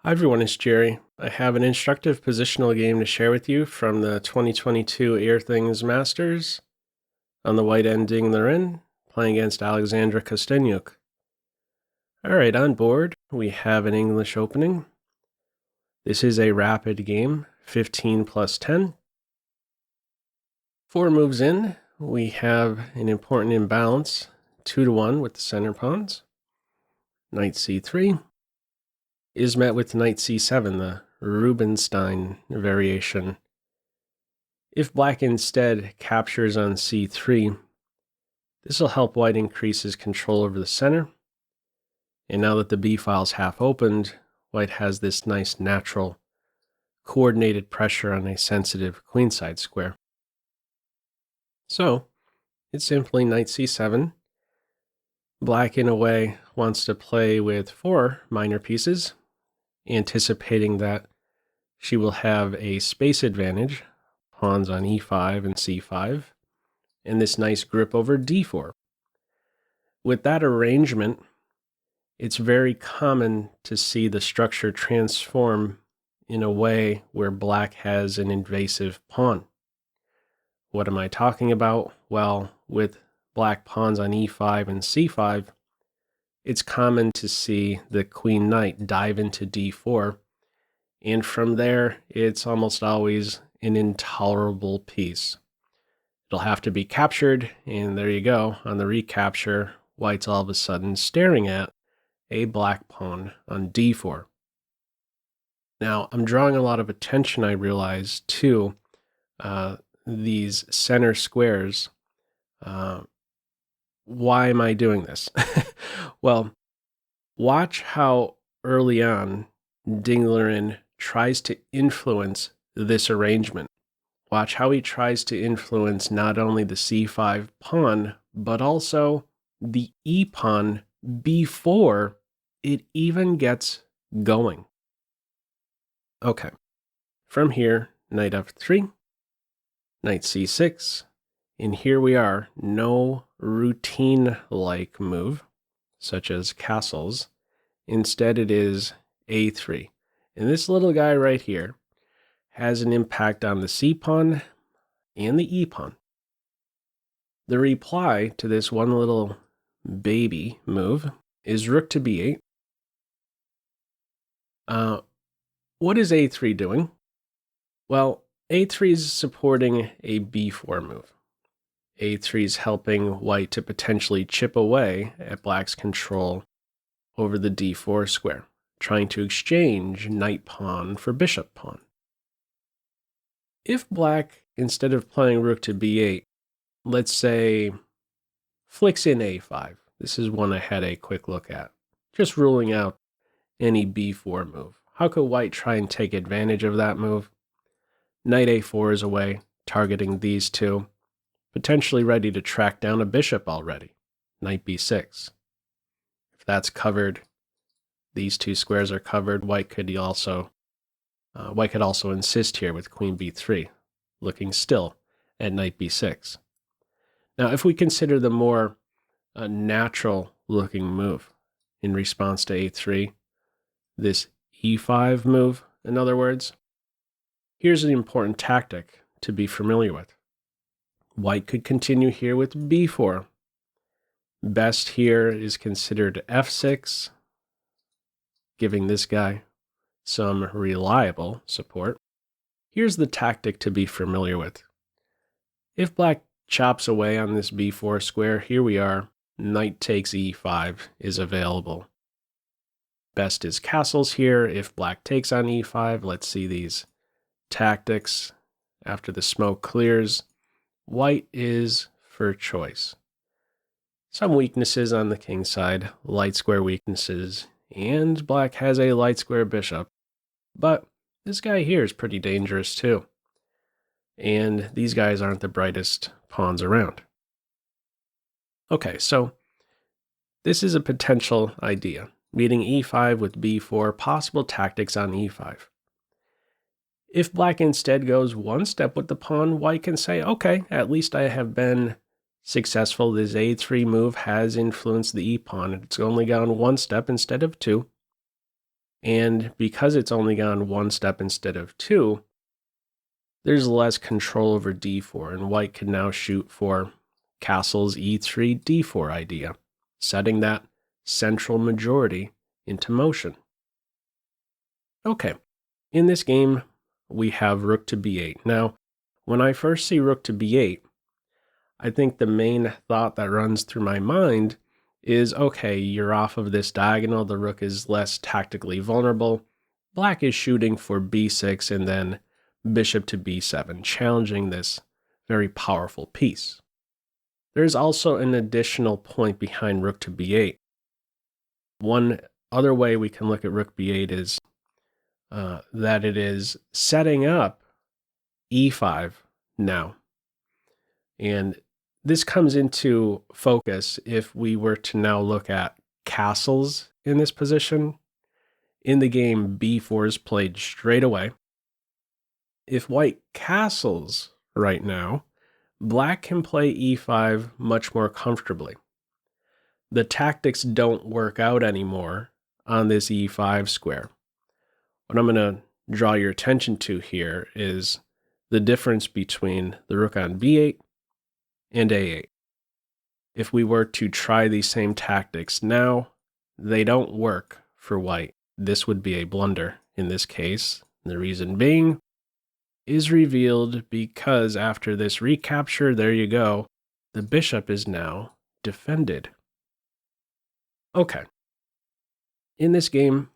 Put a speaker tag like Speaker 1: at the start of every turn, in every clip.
Speaker 1: Hi everyone, it's Jerry. I have an instructive positional game to share with you from the 2022 Airthings Masters. On the white ending Liren, playing against Alexandra Kosteniuk. Alright, on board we have an English opening. This is a rapid game, 15 plus 10. 4 moves in, we have an important imbalance, 2-1 with the center pawns. Knight c3 is met with knight c7, the Rubinstein variation. If black instead captures on c3, this will help white increase his control over the center. And now that the b file is half opened, white has this nice natural coordinated pressure on a sensitive queenside square. So it's simply knight c7. Black in a way wants to play with 4 minor pieces, anticipating that she will have a space advantage, pawns on e5 and c5, and this nice grip over d4. With that arrangement, it's very common to see the structure transform in a way where black has an invasive pawn. What am I talking about? Well, with black pawns on e5 and c5, it's common to see the queen knight dive into d4, and from there, it's almost always an intolerable piece. It'll have to be captured, and there you go. On the recapture, white's all of a sudden staring at a black pawn on d4. Now, I'm drawing a lot of attention, I realize, to these center squares. Why am I doing this? Well, watch how early on Liren tries to influence this arrangement. Watch how he tries to influence not only the c5 pawn, but also the e pawn before it even gets going. Okay, from here, knight f3, knight c6, and here we are, no routine-like move, such as castles. Instead, it is a3. And this little guy right here has an impact on the c pawn and the e pawn. The reply to this one little baby move is rook to b8. What is a3 doing? Well, a3 is supporting a b4 move. a3 is helping white to potentially chip away at black's control over the d4 square, trying to exchange knight pawn for bishop pawn. If black, instead of playing rook to b8, let's say flicks in a5, this is one I had a quick look at, just ruling out any b4 move. How could white try and take advantage of that move? Knight a4 is away, targeting these two, potentially ready to track down a bishop already. Knight b6. If that's covered, these two squares are covered, white could also insist here with queen b3, looking still at knight b6. Now, if we consider the more natural looking move in response to a3, this e5 move, in other words, here's an important tactic to be familiar with. White could continue here with b4. Best here is considered f6, giving this guy some reliable support. Here's the tactic to be familiar with. If black chops away on this b4 square, here we are, knight takes e5 is available. Best is castles here. If black takes on e5, let's see these tactics. After the smoke clears, white is for choice. Some weaknesses on the king side, light square weaknesses, and black has a light square bishop. But this guy here is pretty dangerous too. And these guys aren't the brightest pawns around. Okay, so this is a potential idea. Meeting e5 with b4, possible tactics on e5. If black instead goes one step with the pawn, white can say, okay, at least I have been successful. This a3 move has influenced the e pawn. It's only gone one step instead of 2. And because it's only gone one step instead of two, there's less control over d4, and white can now shoot for castle's e3 d4 idea, setting that central majority into motion. Okay, in this game, we have rook to b8. Now, when I first see rook to b8, I think the main thought that runs through my mind is, okay, you're off of this diagonal, the rook is less tactically vulnerable. Black is shooting for b6 and then bishop to b7, challenging this very powerful piece. There's also an additional point behind rook to b8. One other way we can look at rook b8 is that it is setting up e5 now. And this comes into focus if we were to now look at castles in this position. In the game, b4 is played straight away. If white castles right now, black can play e5 much more comfortably. The tactics don't work out anymore on this e5 square. What I'm going to draw your attention to here is the difference between the rook on b8 and a8. If we were to try these same tactics now, they don't work for white. This would be a blunder in this case. The reason being is revealed because after this recapture, there you go, the bishop is now defended. Okay. In this game,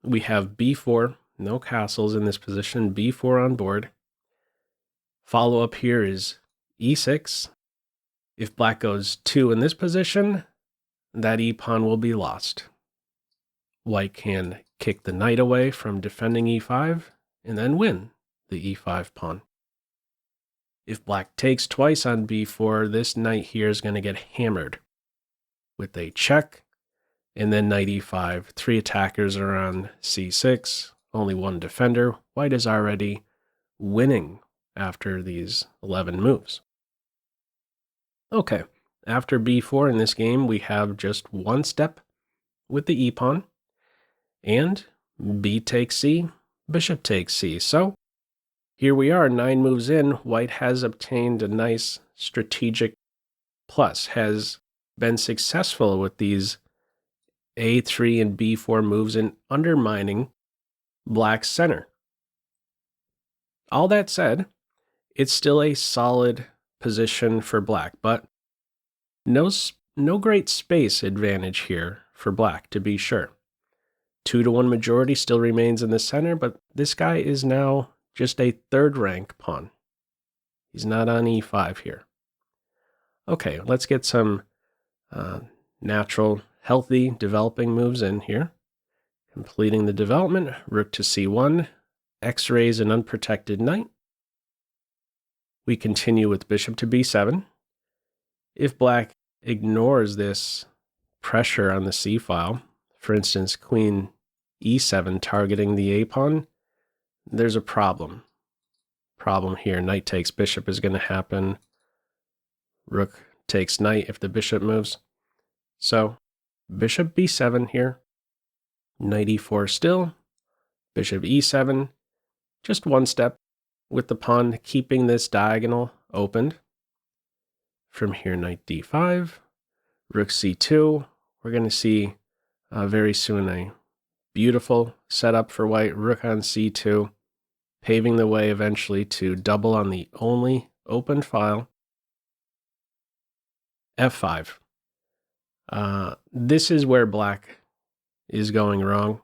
Speaker 1: we have b4, no castles in this position, b4 on board. Follow up here is e6. If black goes 2 in this position, that e-pawn will be lost. White can kick the knight away from defending e5 and then win the e5 pawn. If black takes twice on b4, this knight here is going to get hammered with a check, and then knight e5. 3 attackers are on c6, only 1 defender. White is already winning after these 11 moves. Okay, after b4 in this game, we have just one step with the e-pawn, and b takes c, bishop takes c. So here we are, 9 moves in. White has obtained a nice strategic plus, has been successful with these a3 and b4 moves in undermining black's center. All that said, it's still a solid position for black, but no great space advantage here for black, to be sure. 2-1 majority still remains in the center, but this guy is now just a third rank pawn. He's not on e5 here. Okay, let's get some natural, healthy, developing moves in here. Completing the development, rook to c1, x-rays an unprotected knight. We continue with bishop to b7. If black ignores this pressure on the c-file, for instance, queen e7 targeting the a-pawn, there's a problem. Problem here, knight takes bishop is going to happen. Rook takes knight if the bishop moves. So bishop b7 here, knight e4 still, bishop e7, just one step with the pawn keeping this diagonal opened. From here, knight d5, rook c2. We're going to see very soon a beautiful setup for white, rook on c2, paving the way eventually to double on the only open file. f5. This is where black is going wrong.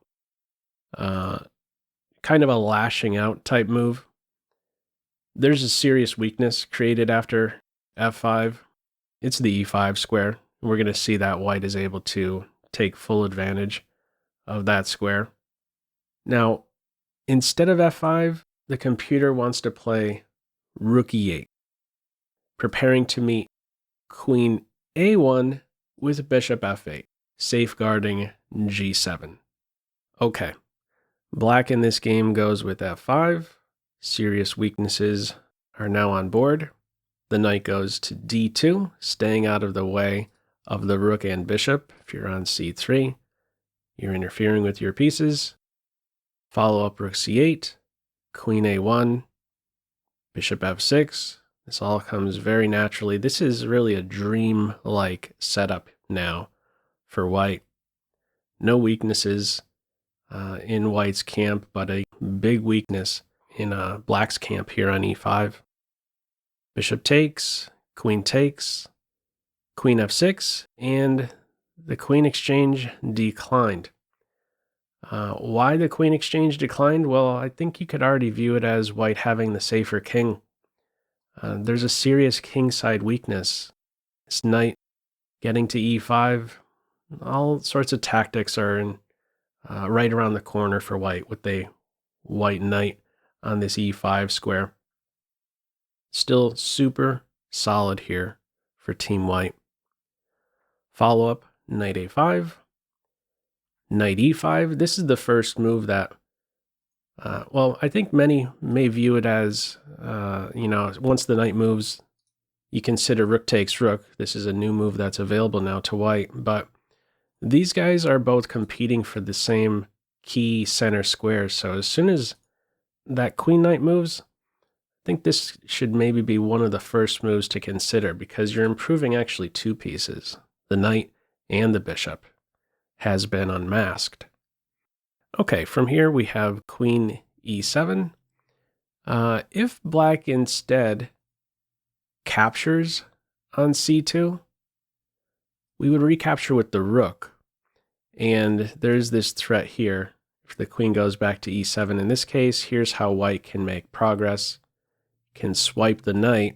Speaker 1: Kind of a lashing out type move. There's a serious weakness created after f5. It's the e5 square. We're going to see that white is able to take full advantage of that square. Now, instead of f5, the computer wants to play rook e8, preparing to meet queen a1 with bishop f8, safeguarding g7. Okay, black in this game goes with f5. Serious weaknesses are now on board. The knight goes to d2, staying out of the way of the rook and bishop. If you're on c3, you're interfering with your pieces. Follow up rook c8, queen a1, bishop f6. This all comes very naturally. This is really a dream-like setup now for white. No weaknesses in white's camp, but a big weakness in black's camp here on e5. Bishop takes, queen f6, and the queen exchange declined. Why the queen exchange declined? Well, I think you could already view it as white having the safer king. There's a serious kingside weakness. This knight getting to e5, all sorts of tactics are in, right around the corner for white with the white knight on this e5 square. Still super solid here for Team White. Follow up, knight a5, knight e5. This is the first move that, well, I think many may view it as, once the knight moves, you consider rook takes rook. This is a new move that's available now to white, but these guys are both competing for the same key center squares. So as soon as that queen knight moves, I think this should maybe be one of the first moves to consider because you're improving actually two pieces. The knight and the bishop has been unmasked. Okay, from here we have queen e7. If black instead captures on c2, we would recapture with the rook. And there's this threat here. If the queen goes back to e7, in this case, here's how white can make progress. Can swipe the knight,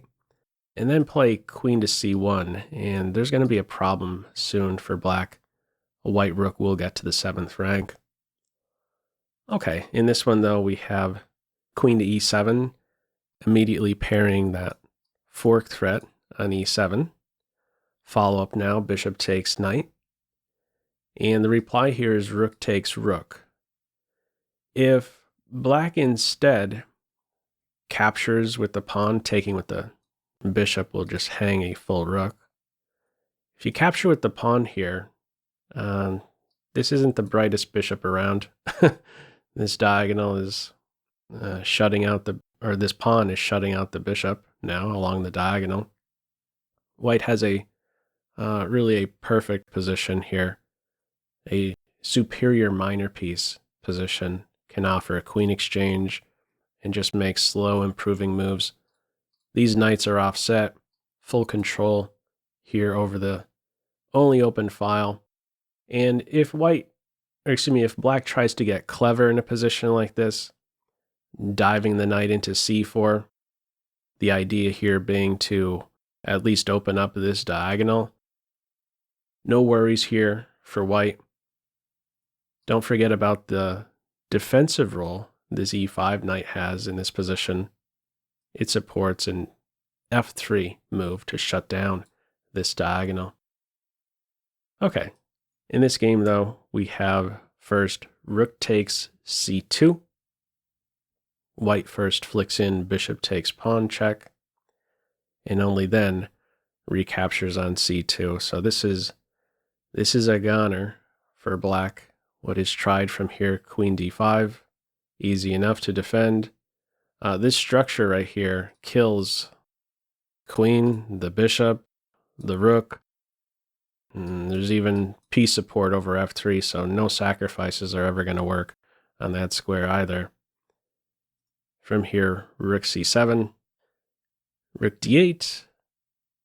Speaker 1: and then play queen to c1. And there's going to be a problem soon for black. A white rook will get to the 7th rank. Okay, in this one, though, we have queen to e7, immediately pairing that fork threat on e7. Follow up now, bishop takes knight. And the reply here is rook takes rook. If black instead captures with the pawn, taking with the bishop will just hang a full rook. If you capture with the pawn here, this isn't the brightest bishop around. This diagonal is shutting out this pawn is shutting out the bishop now along the diagonal. White has a really a perfect position here. A superior minor piece position can offer a queen exchange and just make slow improving moves. These knights are offset, full control here over the only open file. And if if black tries to get clever in a position like this, diving the knight into c4, the idea here being to at least open up this diagonal. No worries here for white. Don't forget about the defensive role this e5 knight has in this position. It supports an f3 move to shut down this diagonal. Okay, in this game though, we have first rook takes c2. White first flicks in bishop takes pawn check, and only then recaptures on c2. So this is a goner for black. What is tried from here, queen d5, easy enough to defend. This structure right here kills queen, the bishop, the rook. And there's even piece support over f3, so no sacrifices are ever going to work on that square either. From here, rook c7, rook d8,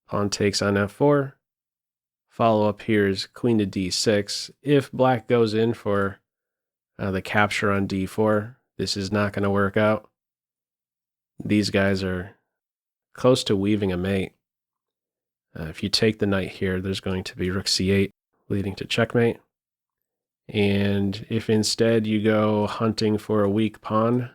Speaker 1: pawn takes on f4. Follow up here is queen to d6. If black goes in for the capture on d4, this is not going to work out. These guys are close to weaving a mate. If you take the knight here, there's going to be rook c8, leading to checkmate. And if instead you go hunting for a weak pawn,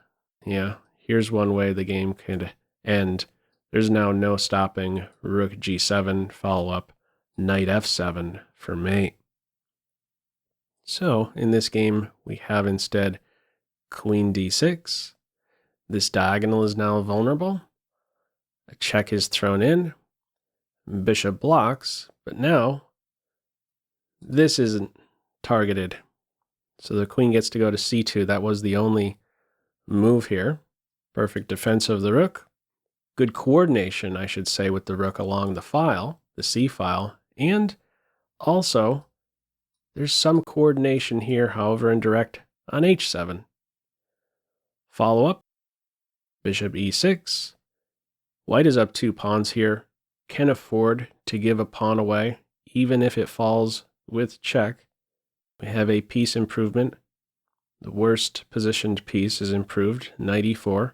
Speaker 1: yeah, here's one way the game could end. There's now no stopping rook g7, follow up knight f7 for mate. So in this game, we have instead queen d6. This diagonal is now vulnerable. A check is thrown in. Bishop blocks, but now this isn't targeted. So the queen gets to go to c2. That was the only move here. Perfect defense of the rook. Good coordination, I should say, with the rook along the file, the c file. And also, there's some coordination here, however indirect, on h7. Follow up, bishop e6. White is up 2 pawns here, can afford to give a pawn away, even if it falls with check. We have a piece improvement. The worst positioned piece is improved, knight e4.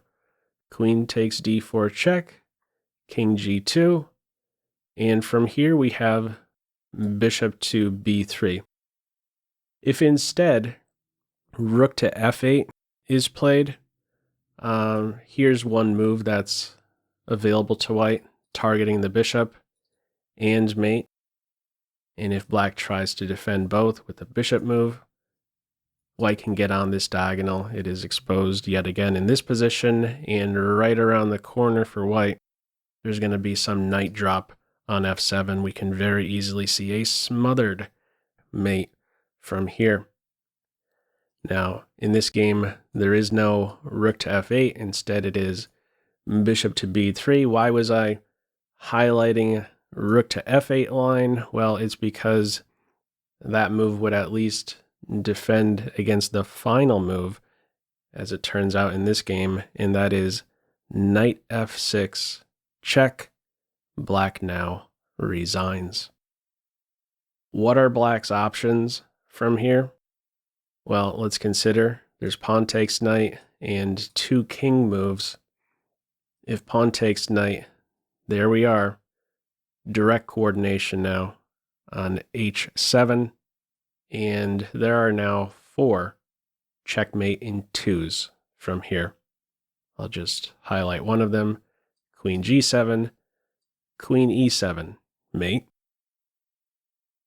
Speaker 1: Queen takes d4 check, king g2, and from here we have bishop to b3. If instead rook to f8 is played, here's one move that's available to white, targeting the bishop and mate. And if black tries to defend both with the bishop move, white can get on this diagonal. It is exposed yet again in this position, and right around the corner for white, there's going to be some knight drop on f7. We can very easily see a smothered mate from here. Now, in this game, there is no rook to f8. Instead, it is bishop to b3. Why was I highlighting rook to f8 line? Well, it's because that move would at least defend against the final move, as it turns out in this game, and that is knight f6 check. Black now resigns. What are black's options from here? Well, let's consider there's pawn takes knight and 2 king moves. If pawn takes knight, there we are. Direct coordination now on h7. And there are now 4 checkmate in 2s from here. I'll just highlight one of them. Queen g7, queen e7, mate.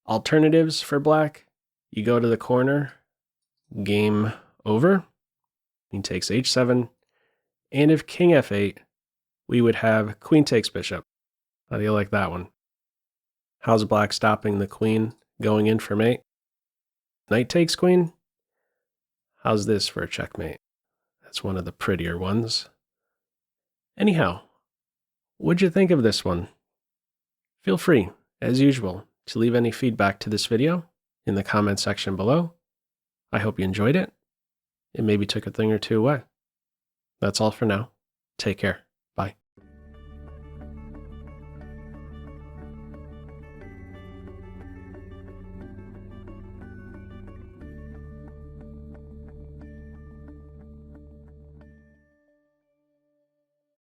Speaker 1: Alternatives for black, you go to the corner, game over. Queen takes h7. And if king f8, we would have queen takes bishop. How do you like that one? How's black stopping the queen going in for mate? Knight takes queen? How's this for a checkmate? That's one of the prettier ones. Anyhow, what'd you think of this one? Feel free, as usual, to leave any feedback to this video in the comment section below. I hope you enjoyed it, and maybe took a thing or two away. That's all for now. Take care.